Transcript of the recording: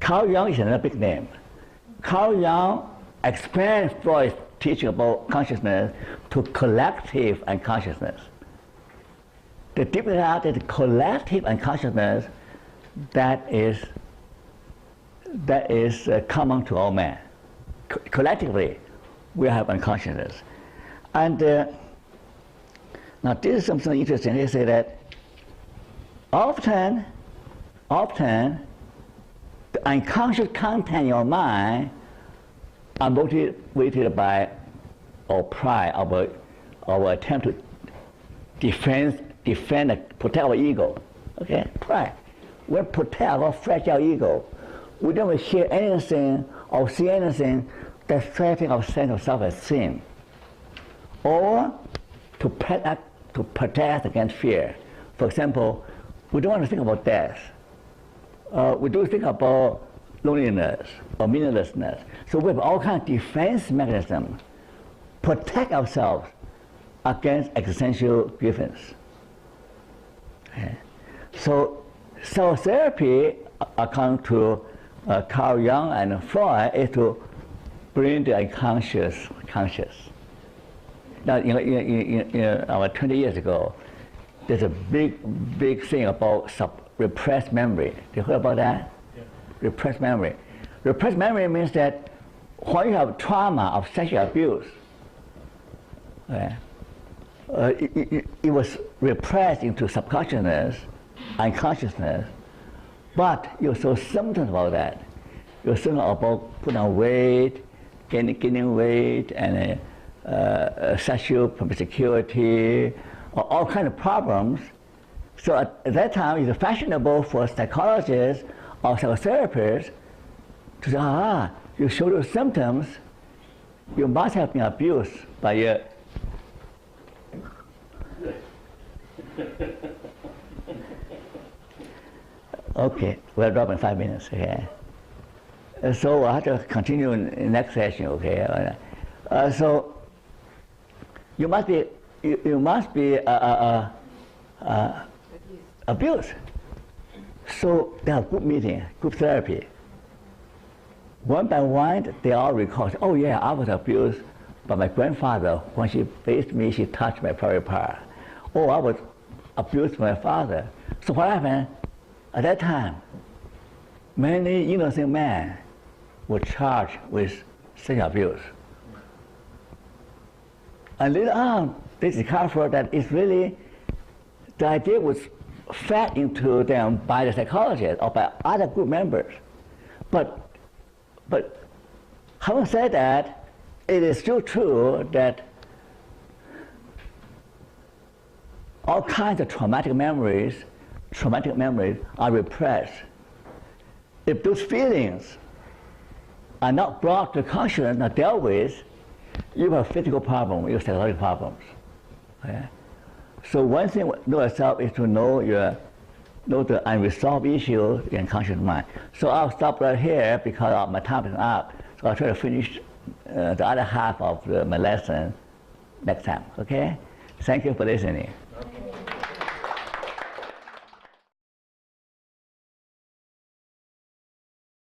Carl Jung is another big name. Carl Jung expanded Freud's teaching about consciousness to collective unconsciousness. The difference are that the collective unconsciousness that is common to all men. Collectively, we have unconsciousness. And now this is something interesting. They say that often the unconscious content in your mind are motivated by our pride, our attempt to defend and protect our ego. Okay, pride. We protect our fragile ego. We don't hear anything or see anything that threatens our sense of self-esteem, or to protect against fear. For example, we don't want to think about death. We do think about loneliness or meaninglessness. So we have all kinds of defense mechanisms, protect ourselves against existential grievance. Okay. So psychotherapy, according to Carl Jung and Freud, is to bring the unconscious conscious. Now, about 20 years ago, there's a big thing about repressed memory. You heard about that? Yeah. Repressed memory. Repressed memory means that when you have trauma of sexual abuse, okay, it was repressed into subconsciousness, unconsciousness, but you saw symptoms about that. You saw about putting on weight, gaining weight, and sexual promiscuity, all kinds of problems. So at that time, it's fashionable for psychologists or psychotherapists to say, you show those symptoms, you must have been abused by your... Okay, we'll drop in 5 minutes, okay? So I have to continue in the next session, okay? So you must be abused. So they have group meeting, group therapy. One by one, they all recall, oh yeah, I was abused by my grandfather. When she bathed me, she touched my private part. Oh, I was abused by my father. So what happened? At that time, many innocent men were charged with sexual abuse. And later on, they discovered that it's really, the idea was fed into them by the psychologists or by other group members. But having said that, it is still true that all kinds of traumatic memories are repressed. If those feelings are not brought to consciousness, not dealt with, you have physical problems, you have psychological problems. Okay? So one thing to know yourself is to know the unresolved issue in conscious mind. So I'll stop right here because my time is up. So I'll try to finish the other half of my lesson next time. Okay? Thank you for listening.